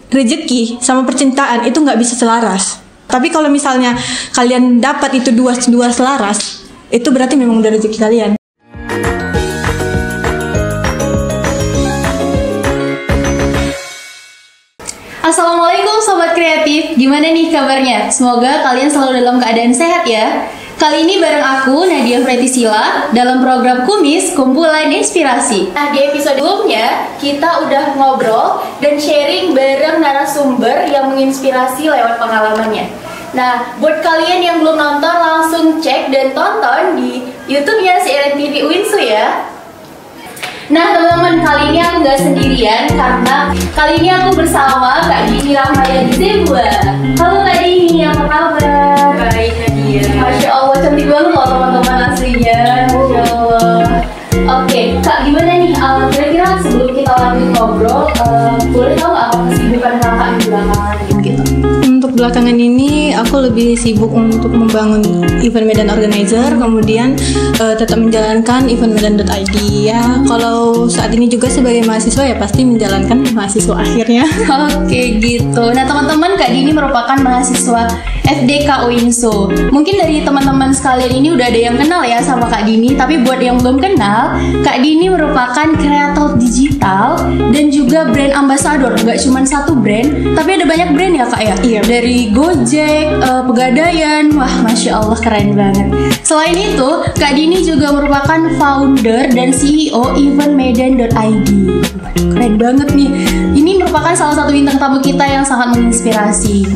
rezeki sama percintaan itu nggak bisa selaras. Tapi kalau misalnya kalian dapat itu dua selaras, itu berarti memang udah rezeki kalian. Assalamualaikum Sobat Kreatif, gimana nih kabarnya? Semoga kalian selalu dalam keadaan sehat ya. Kali ini bareng aku, Nadia Fretisila, dalam program Kumis, Kumpulan Inspirasi. Nah, di episode sebelumnya, kita udah ngobrol dan sharing bareng narasumber yang menginspirasi lewat pengalamannya. Nah, buat kalian yang belum nonton, langsung cek dan tonton di YouTube-nya CNN TV Winsu ya. Nah teman-teman, kali ini aku nggak sendirian karena kali ini aku bersama Kak Dini Rahmayadi Zebua. Halo Kak Dini, apa kabar? Baik Nadia. Masya Allah, cantik banget loh teman-teman aslinya. Masya Allah. Oke, Kak gimana nih? Kira-kira sebelum kita lanjut ngobrol, boleh tahu nggak apa kesibukan kakak di belakangan gitu? Untuk belakangan ini aku lebih sibuk untuk membangun event Medan Organizer, kemudian tetap menjalankan event Medan.id ya. Kalau saat ini juga sebagai mahasiswa ya pasti menjalankan mahasiswa akhirnya. Oke gitu. Nah teman-teman, Kak Dini merupakan mahasiswa FDK Winsu. Mungkin dari teman-teman sekalian ini udah ada yang kenal ya sama Kak Dini, tapi buat yang belum kenal, Kak Dini merupakan kreator digital dan juga brand ambassador. Gak cuma satu brand, tapi ada banyak brand ya Kak ya? Iya. Dari Gojek, Pegadaian, wah Masya Allah keren banget. Selain itu, Kak Dini juga merupakan founder dan CEO event Medan.id. Keren banget nih. Ini merupakan salah satu bintang tamu kita yang sangat menginspirasi.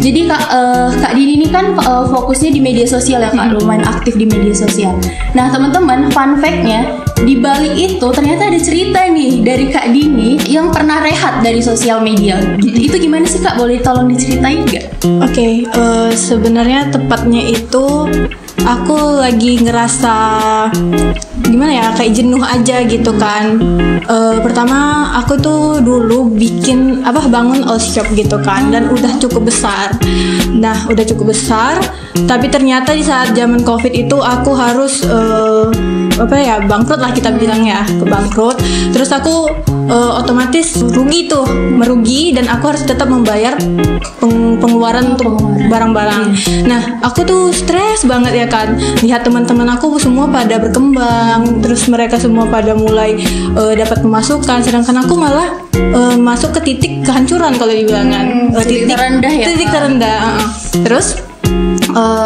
Jadi Kak Dini ini kan fokusnya di media sosial ya Kak, lumayan aktif di media sosial. Nah teman-teman, fun fact-nya, di balik itu ternyata ada cerita nih dari Kak Dini yang pernah rehat dari sosial media. Itu gimana sih Kak? Boleh tolong diceritain nggak? Oke, sebenarnya tepatnya itu aku lagi ngerasa gimana ya, kayak jenuh aja gitu kan. Pertama aku tuh dulu bangun all shop gitu kan, dan udah cukup besar. Nah udah cukup besar, tapi ternyata di saat zaman COVID itu aku harus bangkrut lah kita bilang ya, kebangkrut. Terus aku otomatis merugi dan aku harus tetap membayar pengeluaran untuk barang-barang. Nah aku tuh stres banget ya kan, lihat teman-teman aku semua pada berkembang, terus mereka semua pada mulai dapat pemasukan, sedangkan aku malah masuk ke titik kehancuran kalau dibilangan. Titik terendah ya. Titik terendah. Terus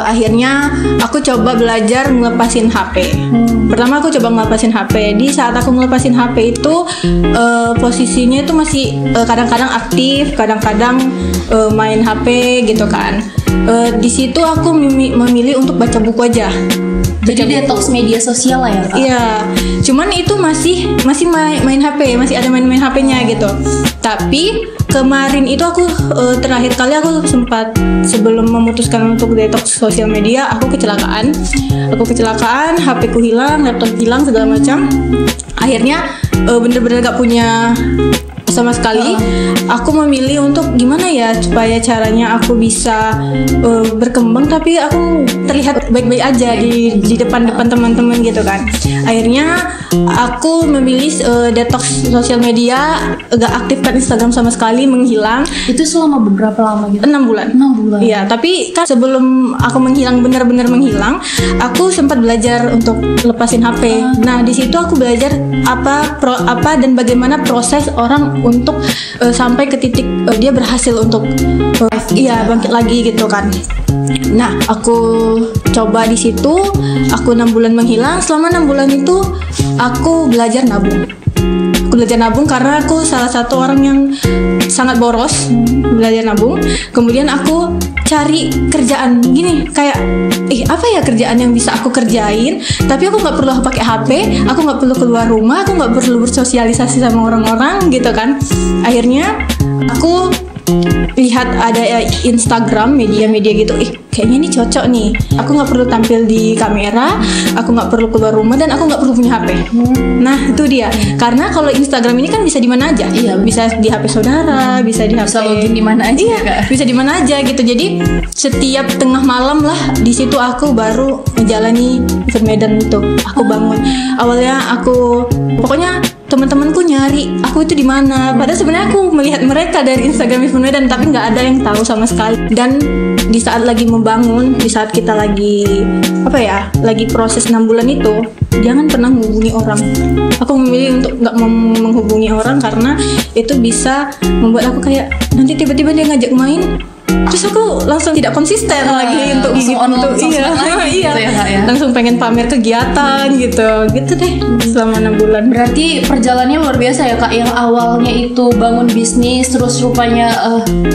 akhirnya aku coba belajar ngelepasin HP. Pertama aku coba ngelepasin HP. Di saat aku ngelepasin HP itu posisinya itu masih kadang-kadang aktif, kadang-kadang main HP gitu kan. Di situ aku memilih untuk baca buku aja. Jadi detox media sosial lah ya Kak? Iya, cuman itu masih main HP, masih ada main HP-nya gitu. Tapi kemarin itu aku terakhir kali aku sempat, sebelum memutuskan untuk detox sosial media, aku kecelakaan, HP ku hilang, laptop hilang, segala macam. Akhirnya bener-bener gak punya sama sekali. Aku memilih untuk gimana ya supaya caranya aku bisa berkembang tapi aku terlihat baik-baik aja di depan teman-teman gitu kan. Akhirnya aku memilih detox sosial media, gak aktifkan Instagram sama sekali, menghilang. Itu selama beberapa lama gitu? 6 bulan. 6 bulan. Iya, tapi kan sebelum aku menghilang, benar-benar menghilang, aku sempat belajar untuk lepasin HP. Nah, di situ aku belajar apa dan bagaimana proses orang untuk sampai ke titik dia berhasil untuk bangkit lagi gitu kan. Nah, aku coba di situ, aku 6 bulan menghilang. Selama 6 bulan itu aku belajar nabung. Karena aku salah satu orang yang sangat boros, belajar nabung. Kemudian aku cari kerjaan gini, kayak apa ya kerjaan yang bisa aku kerjain tapi aku nggak perlu pakai HP, aku nggak perlu keluar rumah, aku nggak perlu bersosialisasi sama orang-orang gitu kan. Akhirnya aku lihat ada Instagram, media-media gitu, kayaknya ini cocok nih. Aku nggak perlu tampil di kamera, aku nggak perlu keluar rumah, dan aku nggak perlu punya HP. Nah itu dia, karena kalau Instagram ini kan bisa di mana aja. Iya, bisa di HP saudara, bisa di HP, bisa login di mana aja. Iya, bisa di mana aja gitu. Jadi setiap tengah malam lah di situ aku baru menjalani event Medan itu. Aku bangun. Awalnya aku pokoknya teman-temanku nyari aku itu di mana. Padahal sebenarnya aku melihat mereka dari Instagram Even Medan, tapi nggak ada yang tahu sama sekali. Dan di saat lagi membangun, di saat kita lagi lagi proses 6 bulan itu, jangan pernah menghubungi orang. Aku memilih untuk nggak menghubungi orang karena itu bisa membuat aku kayak nanti tiba-tiba dia ngajak main, terus aku langsung tidak konsisten lagi untuk langsung pengen pamer kegiatan gitu deh selama 6 bulan. Berarti perjalanannya luar biasa ya Kak, yang awalnya itu bangun bisnis, terus rupanya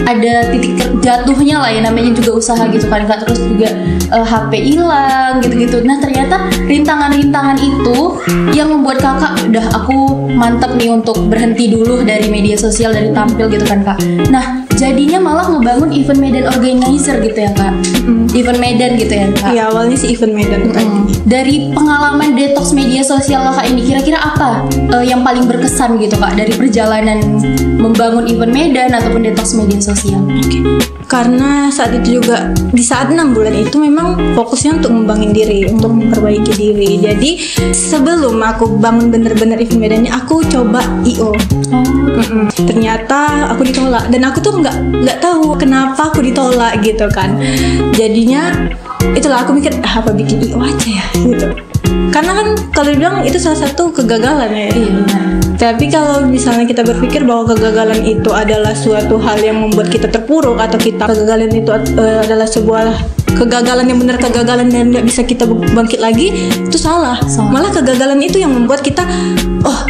ada titik jatuhnya lah ya, namanya juga usaha gitu kan Kak, terus juga HP hilang gitu-gitu. Nah ternyata rintangan-rintangan itu yang membuat Kakak udah aku mantep nih untuk berhenti dulu dari media sosial, dari tampil gitu kan Kak. Nah jadinya malah ngebangun Even Medan Organizer gitu ya Kak. Even Medan gitu ya Kak. Iya, awalnya sih Even Medan Dari pengalaman detox media sosial Kakak ini, kira-kira apa yang paling berkesan gitu Kak dari perjalanan membangun Even Medan ataupun detox media sosial? Karena saat itu juga di saat 6 bulan itu memang fokusnya untuk ngembangin diri, untuk memperbaiki diri. Jadi sebelum aku bangun bener-bener Even Medannya, aku coba IO. Ternyata aku ditolak dan aku tuh nggak tahu kenapa aku ditolak gitu kan. Jadinya itulah aku mikir apa bikin IO aja ya gitu. Karena kan kalau dibilang itu salah satu kegagalan ya. Tapi kalau misalnya kita berpikir bahwa kegagalan itu adalah suatu hal yang membuat kita terpuruk, atau kegagalan itu adalah sebuah kegagalan yang benar kegagalan dan nggak bisa kita bangkit lagi, itu salah. Malah kegagalan itu yang membuat kita, oh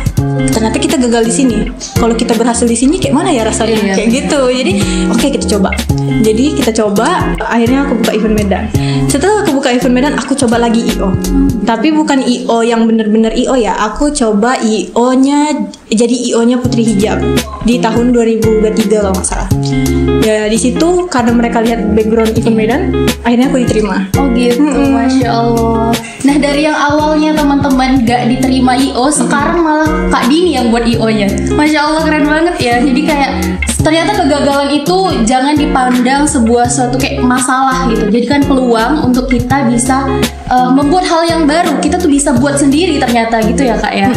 ternyata kita gagal di sini. Kalau kita berhasil di sini, kayak mana ya rasanya? Kayak gitu. Jadi oke, kita coba. Jadi kita coba. Akhirnya aku buka Even Medan. Setelah aku buka Even Medan, aku coba lagi IO. Tapi bukan IO yang benar-benar IO ya. Aku coba IO-nya jadi IO-nya Putri Hijab di tahun 2023 kalau nggak salah. Ya di situ karena mereka lihat background Even Medan, akhirnya aku diterima. Oh gitu, Masya Allah. Nah dari yang awalnya teman-teman gak diterima IO, sekarang malah Kak Dini yang buat IO-nya. Masya Allah, keren banget ya. Jadi kayak ternyata kegagalan itu jangan dipandang sebuah suatu kayak masalah gitu. Jadikan peluang untuk kita bisa membuat hal yang baru. Kita tuh bisa buat sendiri ternyata gitu ya Kak ya.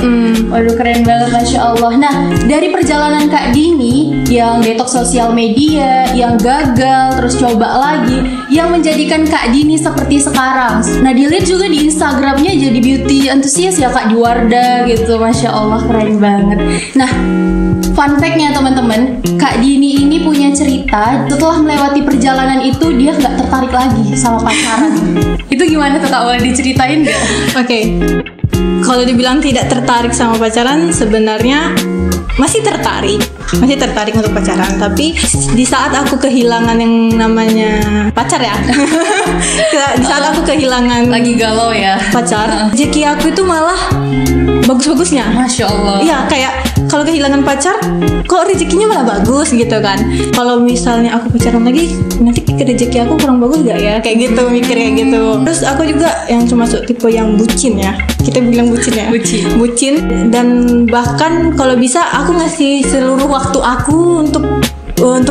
Waduh keren banget, Masya Allah. Nah dari perjalanan Kak Dini yang detox sosial media, yang gagal terus coba lagi, yang menjadikan Kak Dini seperti sekarang. Nah dilihat juga di Instagramnya jadi beauty enthusiast ya Kak, di Wardah gitu. Masya Allah keren banget. Nah fun fact-nya teman-teman, Kak Dini ini punya cerita setelah melewati perjalanan itu dia nggak tertarik lagi sama pacaran. Itu gimana tuh Kak, boleh diceritain nggak? Oke. Kalau dibilang tidak tertarik sama pacaran, sebenarnya masih tertarik untuk pacaran. Tapi di saat aku kehilangan yang namanya pacar ya, di saat aku kehilangan lagi galau ya pacar, rezeki aku itu malah bagus-bagusnya. Masya Allah. Iya, kayak kalau kehilangan pacar, kok rezekinya malah bagus gitu kan. Kalau misalnya aku pacaran lagi, nanti rezeki aku kurang bagus gak ya? Kayak gitu, mikir kayak gitu. Terus aku juga yang termasuk tipe yang bucin ya. Kita bilang bucin ya. Bucin. Dan bahkan kalau bisa aku ngasih seluruh waktu aku untuk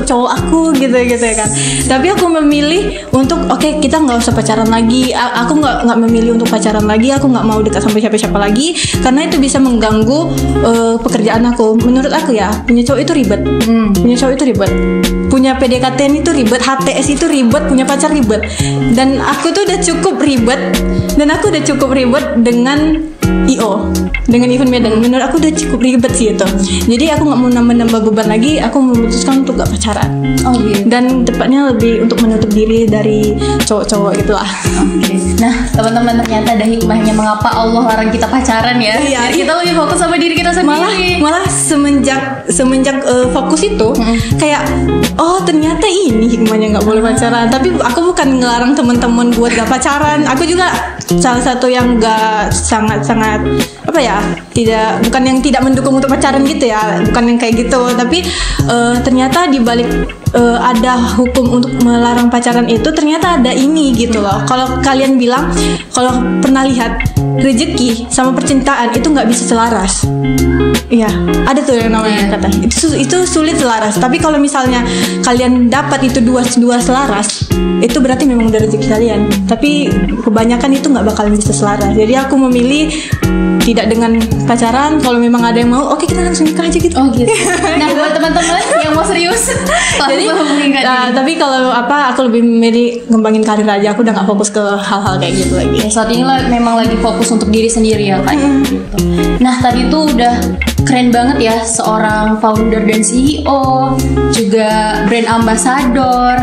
cowok aku gitu ya kan. Tapi aku memilih untuk oke, kita nggak usah pacaran lagi. Aku nggak memilih untuk pacaran lagi. Aku nggak mau dekat sama siapa lagi karena itu bisa mengganggu pekerjaan aku. Menurut aku ya, punya cowok itu ribet. Punya PDKT itu ribet, HTS itu ribet, punya pacar ribet. Dan aku tuh udah cukup ribet dengan IO, dengan Even Medan. Menurut aku udah cukup ribet sih itu. Jadi aku nggak mau nambah beban lagi. Aku memutuskan untuk gak pacaran. Dan tepatnya lebih untuk menutup diri dari cowok-cowok gitu lah. Nah teman-teman, ternyata ada hikmahnya mengapa Allah larang kita pacaran ya. Biar kita lebih fokus sama diri kita sendiri. Malah semenjak fokus itu kayak oh ternyata ini hikmahnya nggak boleh pacaran. Tapi aku bukan ngelarang teman-teman buat gak pacaran. Aku juga salah satu yang gak sangat bukan yang tidak mendukung untuk pacaran gitu ya, bukan yang kayak gitu. Tapi ternyata di balik ada hukum untuk melarang pacaran itu ternyata ada ini gitu loh. Kalau kalian bilang, kalau pernah lihat rezeki sama percintaan itu nggak bisa selaras. Iya, ada tuh yang namanya kata itu sulit selaras. Tapi kalau misalnya kalian dapat itu dua selaras, itu berarti memang udah rezeki kalian. Tapi kebanyakan itu nggak bakalan bisa selaras. Jadi aku memilih tidak dengan pacaran. Kalau memang ada yang mau, oke kita langsung nikah aja gitu. Oh gitu. Nah buat teman-teman yang mau serius, Jadi tapi kalau aku lebih milih ngembangin karir aja. Aku udah nggak fokus ke hal-hal kayak gitu lagi. Ya, saat ini memang lagi fokus untuk diri sendiri ya Kak. Gitu. Nah tadi tuh udah keren banget ya, seorang founder dan CEO, juga brand ambassador,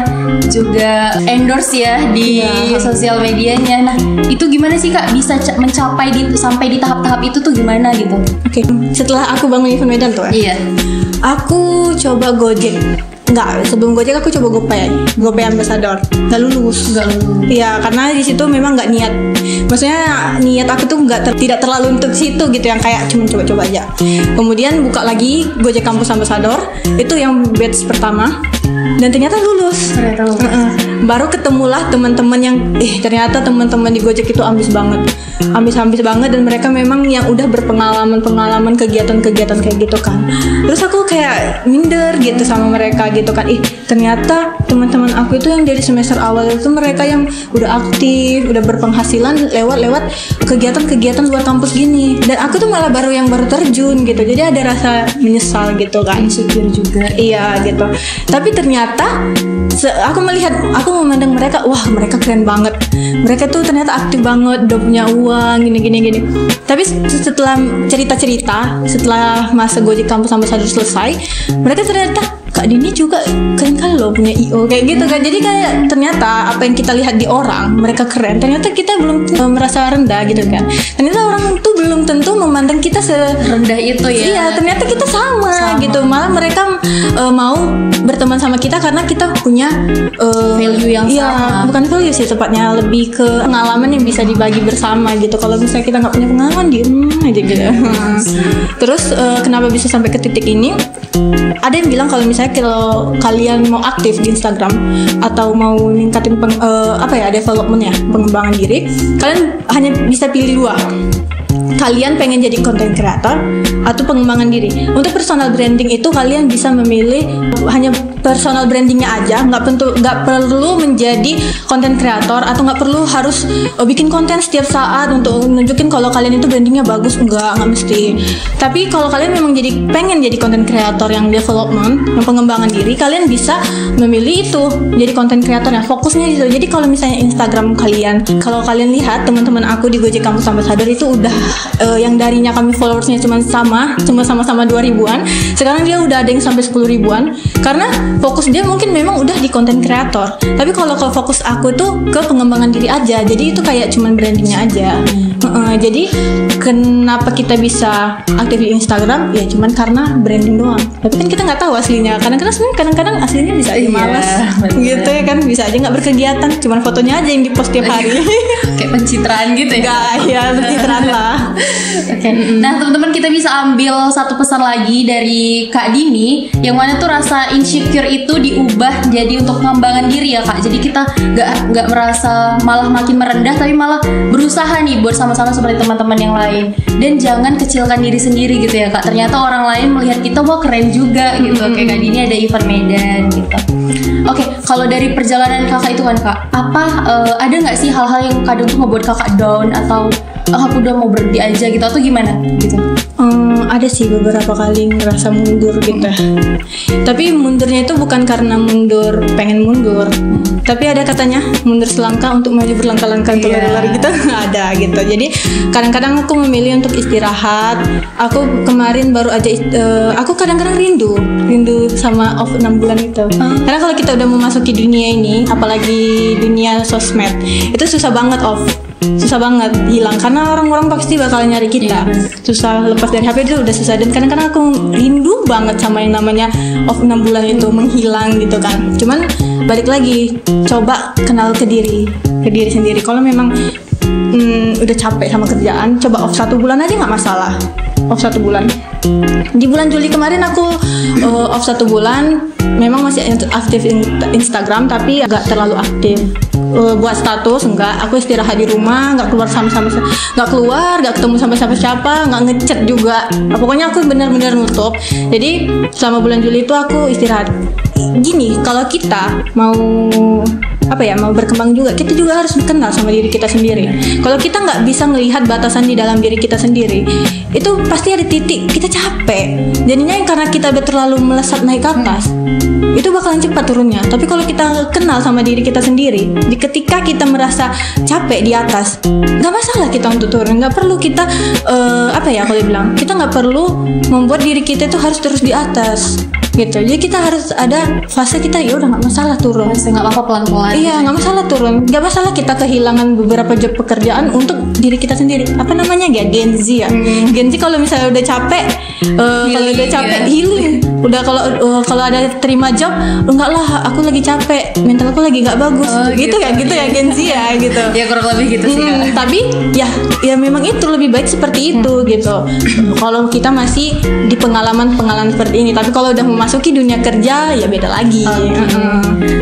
juga endorse ya di sosial medianya. Nah itu gimana sih Kak bisa mencapai sampai di tahap-tahap itu tuh gimana gitu? Oke. Setelah aku bangun Event Medan tuh Iya. Aku coba Gojek. Enggak, sebelum Gojek aku coba GoPay ambassador. Nggak lulus. Iya, karena di situ memang nggak niat. Maksudnya niat aku tuh tidak terlalu untuk situ gitu, yang kayak cuma coba-coba aja. Kemudian buka lagi Gojek Kampus Ambassador, itu yang batch pertama. Dan ternyata lulus. Baru ketemulah teman-teman yang ternyata teman-teman di Gojek itu ambis banget dan mereka memang yang udah berpengalaman kegiatan-kegiatan kayak gitu kan. Terus aku kayak minder gitu sama mereka gitu kan. Ternyata teman-teman aku itu yang dari semester awal itu mereka yang udah aktif, udah berpenghasilan lewat kegiatan-kegiatan luar kampus gini. Dan aku tuh malah baru terjun gitu. Jadi ada rasa menyesal gitu kan. Insecure juga. Iya gitu. Tapi ternyata aku memandang mereka, wah mereka keren banget. Mereka tuh ternyata aktif banget, udah punya uang gini. Tapi setelah cerita-cerita, setelah masa Gojek Kampus Ambassador selesai, mereka ternyata Kak Dini juga keren kali loh punya IO kayak gitu kan. Jadi kayak ternyata apa yang kita lihat di orang mereka keren, ternyata kita belum merasa rendah gitu kan. Ternyata orang tuh belum tentu memandang kita serendah itu ya. Iya, ternyata kita sama gitu. Malah mereka mau berteman sama kita karena kita punya value yang sama. Bukan value sih, tepatnya lebih ke pengalaman yang bisa dibagi bersama gitu. Kalau misalnya kita nggak punya pengalaman, diem aja gitu. Terus kenapa bisa sampai ke titik ini? Ada yang bilang kalau misalnya kalau kalian mau aktif di Instagram atau mau ningkatin developmentnya, pengembangan diri, kalian hanya bisa pilih dua. Kalian pengen jadi content creator atau pengembangan diri. Untuk personal branding itu kalian bisa memilih hanya personal brandingnya aja, nggak perlu menjadi content creator atau nggak perlu harus bikin konten setiap saat untuk nunjukin kalau kalian itu brandingnya bagus. Nggak mesti. Tapi kalau kalian memang pengen jadi content creator yang development, yang pengembangan diri, kalian bisa memilih itu jadi content creator yang fokusnya itu. Jadi kalau misalnya Instagram kalian, kalau kalian lihat teman-teman aku di Gojek Kampus Ambassador itu udah yang darinya kami followersnya cuma sama-sama 2.000-an, sekarang dia udah ada yang sampai 10 ribuan karena fokus dia mungkin memang udah di content creator. Tapi kalau fokus aku tuh ke pengembangan diri aja, jadi itu kayak cuman brandingnya aja. Jadi kenapa kita bisa aktif di Instagram ya cuman karena branding doang, tapi kan kita nggak tahu aslinya. Kadang-kadang aslinya bisa aja malas gitu ya kan, bisa aja nggak berkegiatan, cuman fotonya aja yang dipost tiap hari. Kayak pencitraan gitu ya. Enggak, ya pencitraan lah. Oke. Nah teman-teman, kita bisa ambil satu pesan lagi dari Kak Dini, yang mana tuh rasa insecure itu diubah jadi untuk pengembangan diri ya Kak. Jadi kita nggak merasa malah makin merendah, tapi malah berusaha nih buat sama-sama seperti teman-teman yang lain. Dan jangan kecilkan diri sendiri gitu ya Kak. Ternyata orang lain melihat kita wah keren juga gitu. Kayak Kak Dini ada Event Medan gitu. Oke, kalau dari perjalanan kakak itu kan Kak, ada nggak sih hal-hal yang kadang tuh ngebuat kakak down atau aku udah mau berhenti aja gitu atau gimana gitu? Ada sih beberapa kali ngerasa mundur gitu. Tapi mundurnya itu bukan karena pengen mundur, tapi ada katanya mundur selangkah untuk maju berlangkah-langkah untuk lari gitu. Ada gitu. Jadi kadang-kadang aku memilih untuk istirahat. Aku kemarin baru aja aku kadang-kadang rindu sama off 6 bulan itu. Karena kalau kita udah memasuki dunia ini, apalagi dunia sosmed, itu susah banget hilang karena orang-orang pasti bakal nyari kita. Susah lepas dari HP itu udah susah, dan kadang-kadang aku rindu banget sama yang namanya off 6 bulan itu menghilang gitu kan. Cuman balik lagi, coba kenal ke diri sendiri. Kalau memang udah capek sama kerjaan, coba off 1 bulan aja nggak masalah. Off 1 bulan. Di bulan Juli kemarin aku off 1 bulan. Memang masih aktif Instagram tapi agak terlalu aktif. Buat status enggak, aku istirahat di rumah, nggak keluar nggak ketemu sama siapa, nggak ngechat juga. Pokoknya aku benar-benar nutup. Jadi selama bulan Juli itu aku istirahat. Gini, kalau kita mau apa ya, mau berkembang juga, kita juga harus kenal sama diri kita sendiri. Kalau kita nggak bisa melihat batasan di dalam diri kita sendiri, itu pasti ada titik kita capek. Jadinya karena kita udah terlalu melesat naik ke atas, itu bakalan cepat turunnya. Tapi kalau kita kenal sama diri kita sendiri, ketika kita merasa capek di atas, nggak masalah kita untuk turun. Nggak perlu kita apa ya, kalau dibilang, kita nggak perlu membuat diri kita itu harus terus di atas gitu. Jadi kita harus ada fase kita, ya udah nggak masalah turun, nggak apa-apa pelan-pelan. Iya, nggak masalah turun, nggak masalah kita kehilangan beberapa job pekerjaan untuk diri kita sendiri. Apa namanya ya, Gen Z ya. Gen Z kalau misalnya udah capek, kalau udah capek healing. Udah kalau ada terima job, enggak lah, aku lagi capek, mental aku lagi nggak bagus. Gitu ya Gen Z ya gitu. Ya kurang lebih gitu sih. Tapi ya memang itu lebih baik seperti itu gitu. Kalau kita masih di pengalaman seperti ini, tapi kalau udah memasuki dunia kerja ya beda lagi.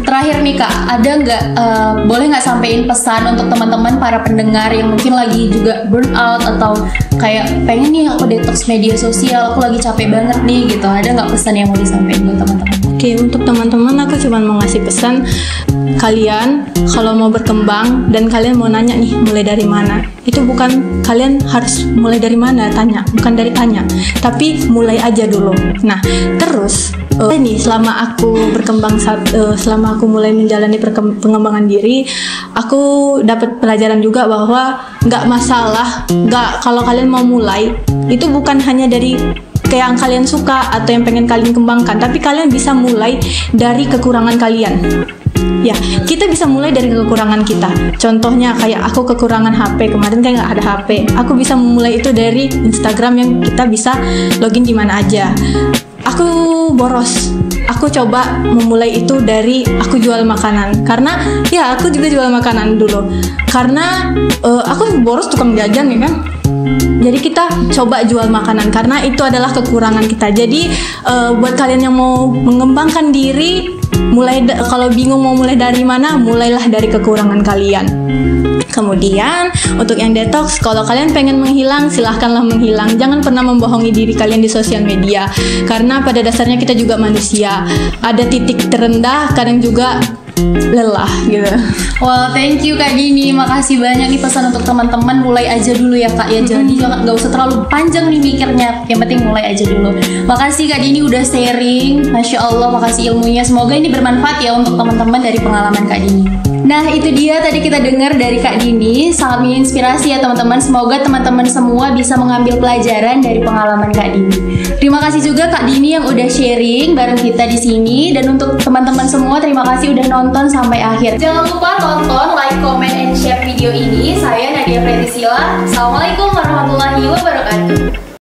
Terakhir nih Kak, ada nggak boleh nggak sampein pesan untuk teman-teman para pendengar yang mungkin lagi juga burn out atau kayak pengen nih aku detox media sosial, aku lagi capek banget nih gitu. Ada nggak pesan yang mau disampaikan buat teman-teman? Oke, untuk teman-teman aku cuma mau ngasih pesan, kalian kalau mau berkembang dan kalian mau nanya nih mulai dari mana, itu bukan kalian harus mulai dari mana tanya, bukan dari tanya, tapi mulai aja dulu. Nah terus ini selama aku berkembang, selama aku mulai menjalani pengembangan diri, aku dapat pelajaran juga bahwa nggak masalah, kalau kalian mau mulai itu bukan hanya dari kayak yang kalian suka atau yang pengen kalian kembangkan, tapi kalian bisa mulai dari kekurangan kalian. Ya, kita bisa mulai dari kekurangan kita. Contohnya kayak aku kekurangan HP, kemarin kan nggak ada HP. Aku bisa memulai itu dari Instagram yang kita bisa login di mana aja. Aku boros, aku coba memulai itu dari aku jual makanan. Karena ya aku juga jual makanan dulu. Karena aku boros tukang jajan ya kan. Jadi kita coba jual makanan karena itu adalah kekurangan kita. Jadi buat kalian yang mau mengembangkan diri, kalau bingung mau mulai dari mana, mulailah dari kekurangan kalian. Kemudian untuk yang detox, kalau kalian pengen menghilang, silahkanlah menghilang. Jangan pernah membohongi diri kalian di sosial media, karena pada dasarnya kita juga manusia. Ada titik terendah, kadang juga lelah gitu. Well, thank you Kak Dini, makasih banyak nih pesan untuk teman-teman. Mulai aja dulu ya Kak ya, jadi nggak usah terlalu panjang nih mikirnya, yang penting mulai aja dulu. Makasih Kak Dini udah sharing, Masya Allah, makasih ilmunya. Semoga ini bermanfaat ya untuk teman-teman dari pengalaman Kak Dini. Nah itu dia tadi kita dengar dari Kak Dini, sangat menginspirasi ya teman-teman. Semoga teman-teman semua bisa mengambil pelajaran dari pengalaman Kak Dini. Terima kasih juga Kak Dini yang udah sharing bareng kita di sini, dan untuk teman-teman semua terima kasih udah nonton sampai akhir. Jangan lupa tonton, like, comment, and share video ini. Saya Nadia Pretisila. Assalamualaikum warahmatullahi wabarakatuh.